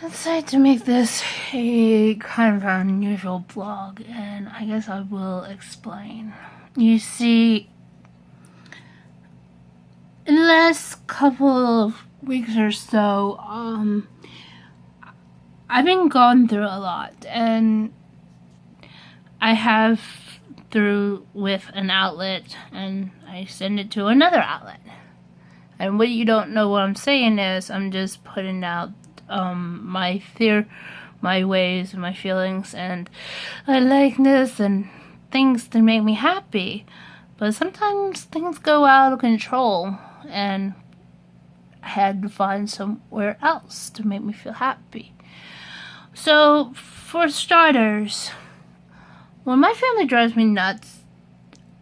I decided to make this a kind of unusual vlog, and I guess I will explain. You see, in the last couple of weeks or so, I've been going through a lot, and I have through with an outlet, and I send it to another outlet. And what you don't know what I'm saying is, I'm just putting out my ways and my feelings and my likeness and things to make me happy. But sometimes things go out of control, and I had to find somewhere else to make me feel happy. So, for starters, when my family drives me nuts,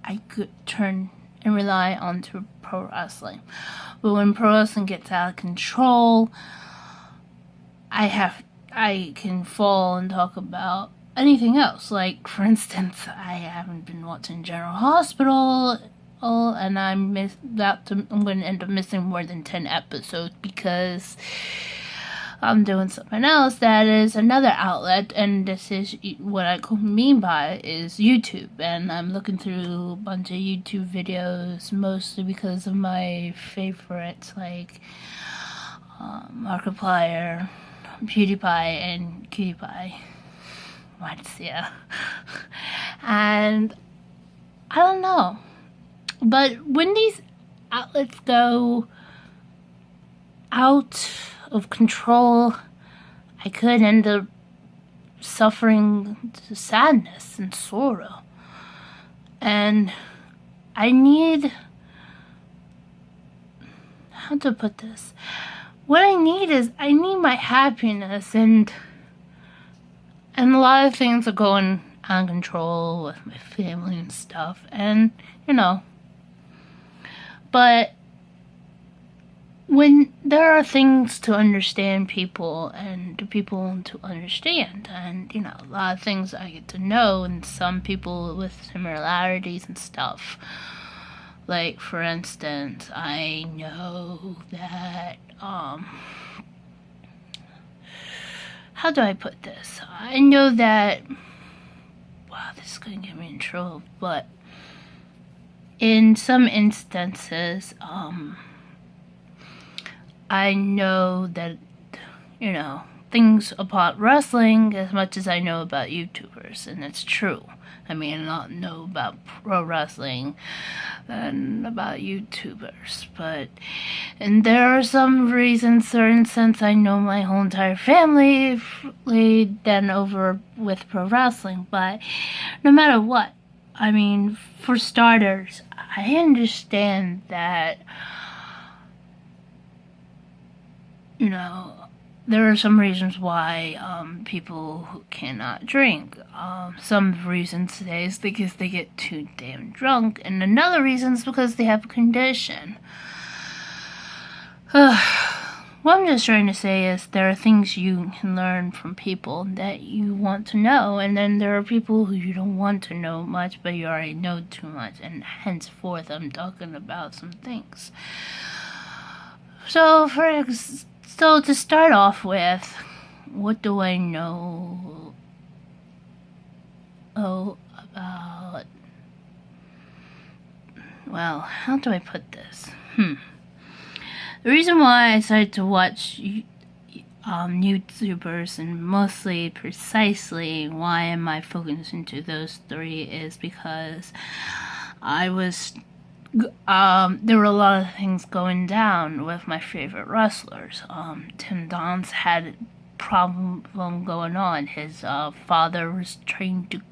I could turn and rely on to pro wrestling. But when pro wrestling gets out of control, I can fall and talk about anything else. Like, for instance, I haven't been watching General Hospital, and I'm going to end up missing more than 10 episodes because I'm doing something else that is another outlet, and this is what I mean by is YouTube. And I'm looking through a bunch of YouTube videos, mostly because of my favorites, like Markiplier, PewDiePie, and CutiePie. Yeah. And I don't know, but when these outlets go out of control, I could end up suffering sadness and sorrow. And I need, how to put this? What I need is, I need my happiness, and a lot of things are going out of control with my family and stuff, and, but when there are things to understand people and people to understand, and a lot of things I get to know, and some people with similarities and stuff. Like, for instance, I know that how do I put this? I know that, wow, this is gonna get me in trouble, but in some instances, I know that, things about wrestling as much as I know about YouTubers, and it's true. I mean, I don't know about pro wrestling and about YouTubers, and there are some reasons, certain sense, I know my whole entire family then over with pro wrestling, but no matter what, I mean, for starters, I understand that, there are some reasons why people cannot drink. Some reasons today is because they get too damn drunk, and another reason is because they have a condition. What I'm just trying to say is, there are things you can learn from people that you want to know, and then there are people who you don't want to know much, but you already know too much, and henceforth I'm talking about some things. So to start off with, what do I know about, well, how do I put this? The reason why I decided to watch YouTubers, and mostly precisely why am I focusing to those three, is because there were a lot of things going down with my favorite wrestlers. Tim Don's had a problem going on. His father was trying to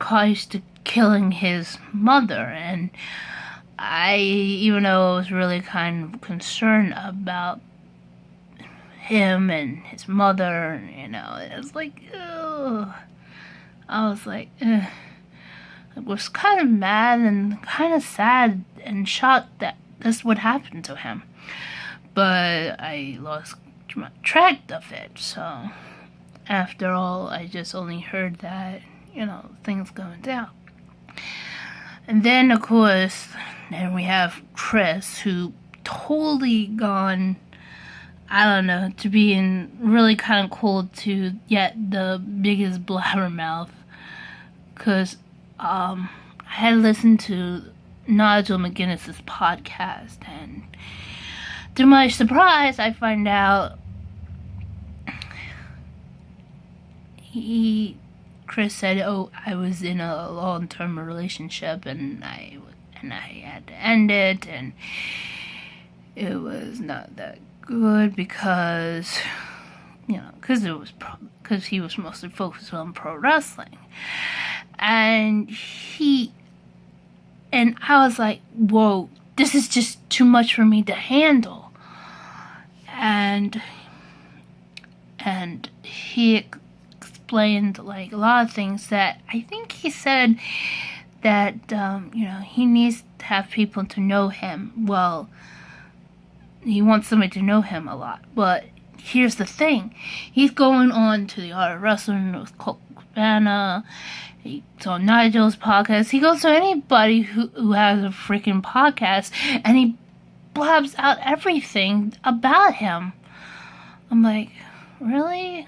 close to killing his mother, and even though I was really kind of concerned about him and his mother, it was like, ugh. I was like, ugh. I was kind of mad and kind of sad and shocked that this would happen to him. But I lost track of it, so after all, I just only heard that, things going down. And then, of course, we have Chris, who totally gone I don't know, to being really kind of cool to yet the biggest blabbermouth. Because I had listened to Nigel McGuinness's podcast, and to my surprise, I find out Chris said, "Oh, I was in a long-term relationship, and I had to end it, and it was not that good because, because he was mostly focused on pro wrestling." And I was like, whoa, this is just too much for me to handle. And he explained like a lot of things that I think he said that, he needs to have people to know him. Well, he wants somebody to know him a lot. But here's the thing. He's going on to the Art of Wrestling with Colt Cabana. He's on Nigel's podcast. He goes to anybody who has a freaking podcast, and he blabs out everything about him. I'm like, really?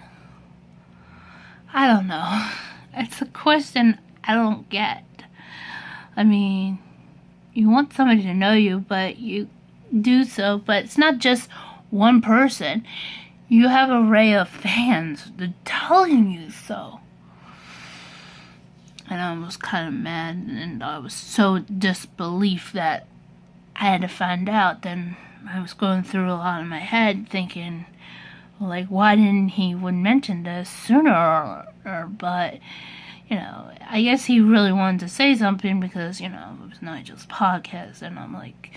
I don't know. It's a question I don't get. I mean, you want somebody to know you, but you do so, but it's not just one person. You have an array of fans that are telling you so. And I was kind of mad, and I was so disbelief that I had to find out. Then I was going through a lot in my head thinking, well, like, why didn't he would mention this sooner? But, I guess he really wanted to say something because, it was Nigel's podcast. And I'm like,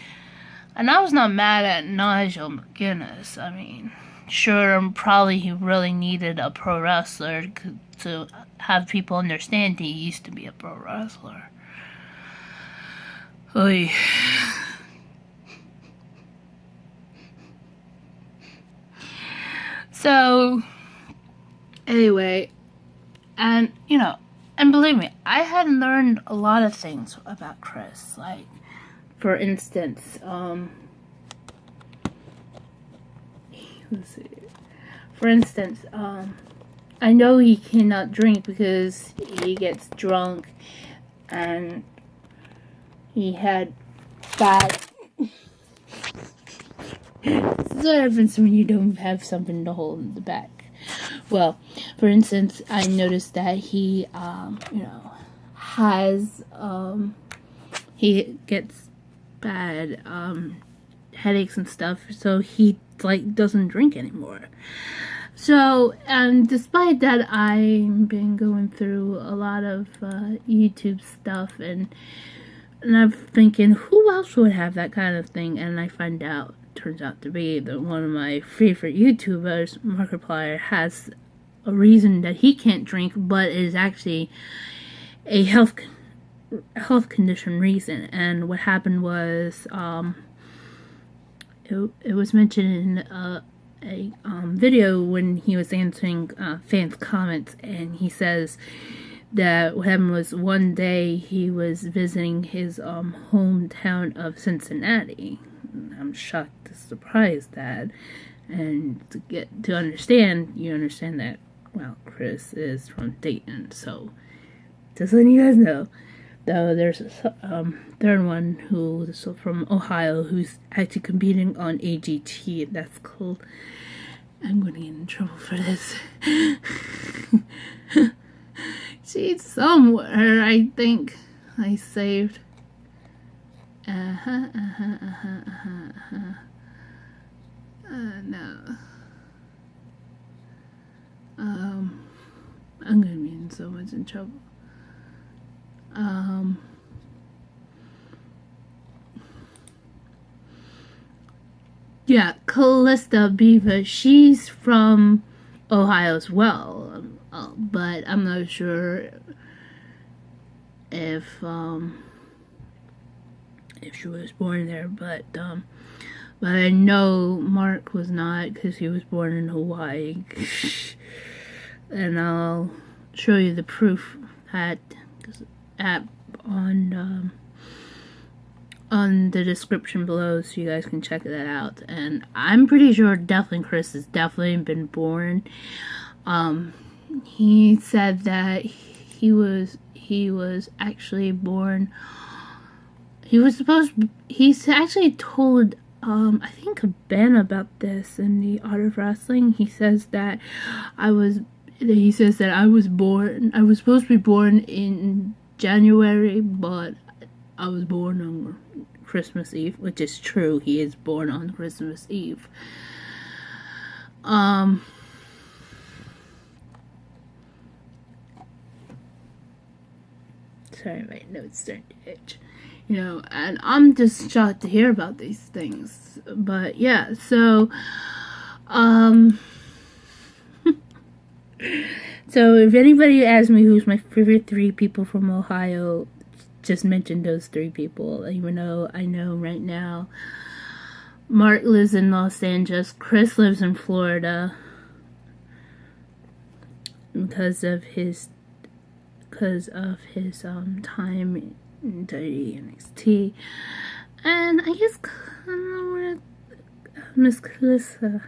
and I was not mad at Nigel McGuinness. I mean, sure, probably he really needed a pro wrestler to have people understand he used to be a pro wrestler. Oy. So, anyway, and, and believe me, I had learned a lot of things about Chris. Like, for instance, let's see. For instance, I know he cannot drink because he gets drunk, and he had bad. This is what happens when you don't have something to hold in the back. Well, for instance, I noticed that he, has, he gets bad, headaches and stuff, so he, doesn't drink anymore. So, despite that, I've been going through a lot of, YouTube stuff, and I'm thinking, who else would have that kind of thing? And I find out, turns out to be that one of my favorite YouTubers, Markiplier, has a reason that he can't drink, but it is actually a health condition reason. And what happened was, it was mentioned in a video when he was answering fans' comments, and he says that what happened was one day he was visiting his hometown of Cincinnati. I'm shocked to surprise that, and to understand, you understand that, well, Chris is from Dayton, so just letting you guys know. Though there's a third one who's from Ohio who's actually competing on AGT, and that's cool. I'm going to get in trouble for this. She's somewhere, I think. I saved. No. I'm going to be in so much in trouble. Yeah, Callista Beaver, she's from Ohio as well, but I'm not sure if she was born there, but I know Mark was not, because he was born in Hawaii. And I'll show you the proof at on on the description below so you guys can check that out. And I'm pretty sure definitely Chris has definitely been born. He said that he was actually born. He's actually told I think Ben about this in the Art of Wrestling. He says that I was born. I was supposed to be born in January, but I was born on Christmas Eve, which is true. He is born on Christmas Eve. Sorry, my notes starting to itch. And I'm just shocked to hear about these things. But yeah, so so if anybody asks me who's my favorite 3 people from Ohio, just mention those 3 people. Even though I know right now Mark lives in Los Angeles, Chris lives in Florida because of his time in NXT, and I guess I don't know where Miss Calissa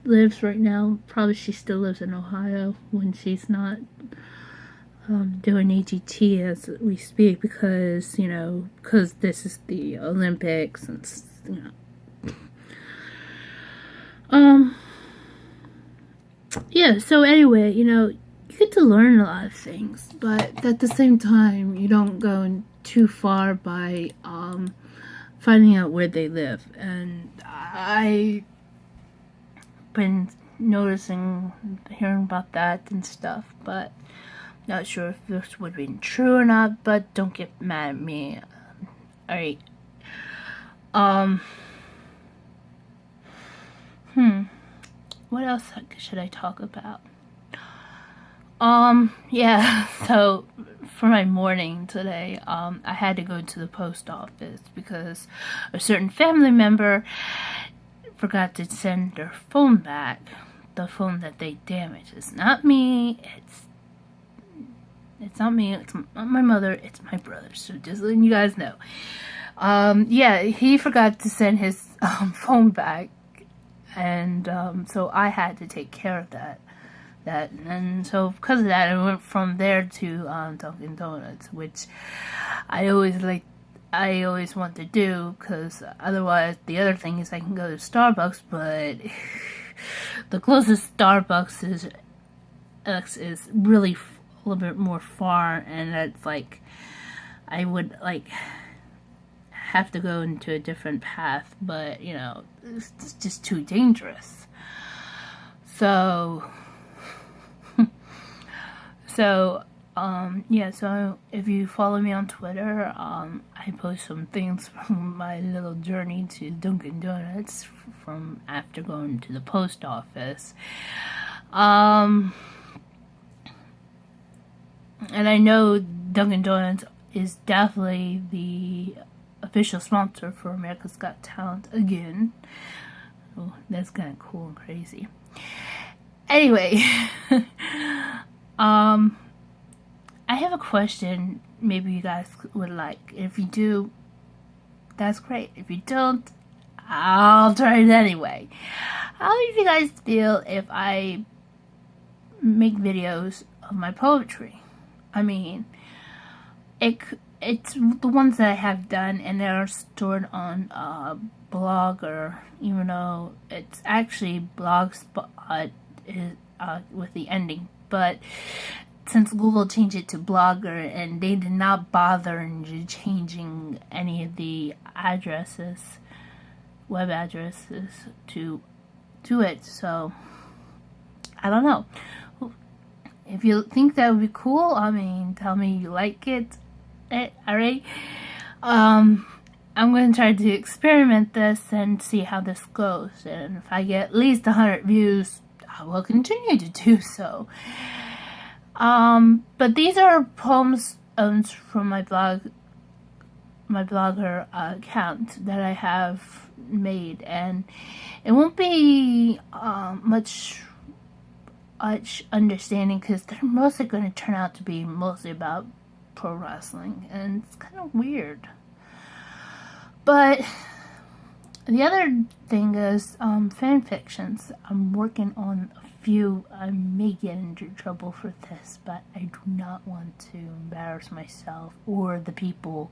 lives right now. Probably she still lives in Ohio when she's not doing AGT as we speak, because this is the Olympics, and yeah. So anyway, you get to learn a lot of things, but at the same time, you don't go too far by finding out where they live. And I've been hearing about that and stuff, but not sure if this would have been true or not. But don't get mad at me. Alright. What else should I talk about? Yeah, so for my morning today, I had to go to the post office because a certain family member forgot to send their phone back. The phone that they damaged. It's not me, it's not me, it's not my mother, it's my brother, so just letting you guys know. Yeah, he forgot to send his phone back, and so I had to take care of that. And so because of that, I went from there to Dunkin' Donuts, which I always want to do, because otherwise the other thing is I can go to Starbucks, but the closest Starbucks is really a little bit more far, and it's like I would have to go into a different path, but it's just too dangerous. So yeah, so if you follow me on Twitter, I post some things from my little journey to Dunkin' Donuts from after going to the post office. And I know Dunkin' Donuts is definitely the official sponsor for America's Got Talent again. Oh, that's kind of cool and crazy. Anyway, I have a question maybe you guys would like. If you do, that's great. If you don't, I'll try it anyway. How do you guys feel if I make videos of my poetry? I mean, it's the ones that I have done, and they're stored on Blogger, even though it's actually Blogspot with the ending, but since Google changed it to Blogger, and they did not bother in changing any of the web addresses to it, so I don't know. If you think that would be cool, I mean, tell me you like it. Alright? I'm going to try to experiment this and see how this goes, and if I get at least 100 views, I will continue to do so. But these are poems from my blogger account that I have made, and it won't be much understanding, because they're mostly going to turn out to be mostly about pro wrestling, and it's kind of weird. But the other thing is fan fictions. I'm working on a few. I may get into trouble for this, but I do not want to embarrass myself or the people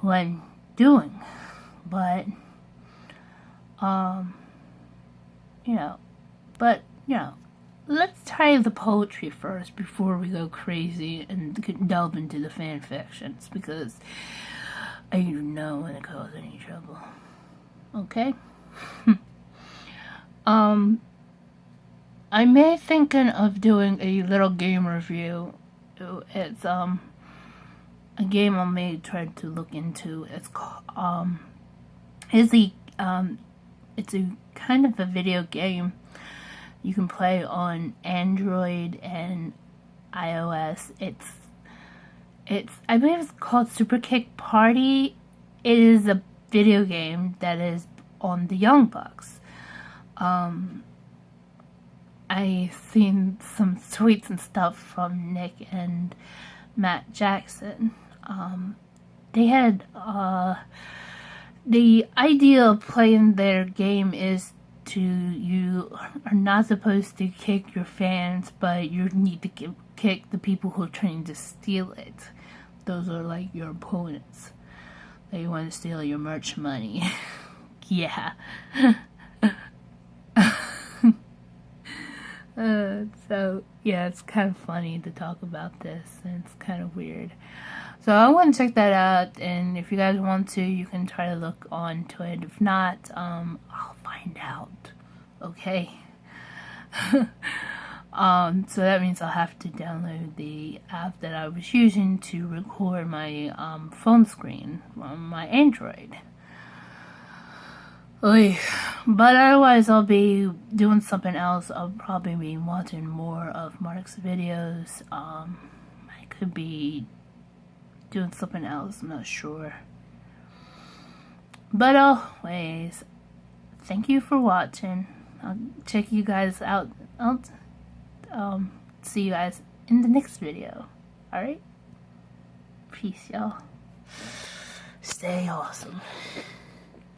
who I'm doing. But let's try the poetry first before we go crazy and delve into the fan fictions, because I do not want to cause any trouble. Okay? I may thinking of doing a little game review. It's a game I may try to look into. It's called it's a kind of a video game you can play on Android and iOS. It's I believe it's called Super Kick Party. It is a video game that is on the Young Bucks. I seen some tweets and stuff from Nick and Matt Jackson. They had the idea of playing their game is you are not supposed to kick your fans, but you need to kick the people who are trying to steal it. Those are like your opponents. They want to steal your merch money. Yeah. So yeah, it's kind of funny to talk about this, and it's kind of weird. So I want to check that out, and if you guys want to, you can try to look onto it. If not, I'll find out. Okay. So that means I'll have to download the app that I was using to record my phone screen on my Android. Oy. But otherwise, I'll be doing something else. I'll probably be watching more of Mark's videos. I could be doing something else, I'm not sure. But always, thank you for watching. I'll check you guys out. I'll see you guys in the next video. Alright? Peace, y'all. Stay awesome.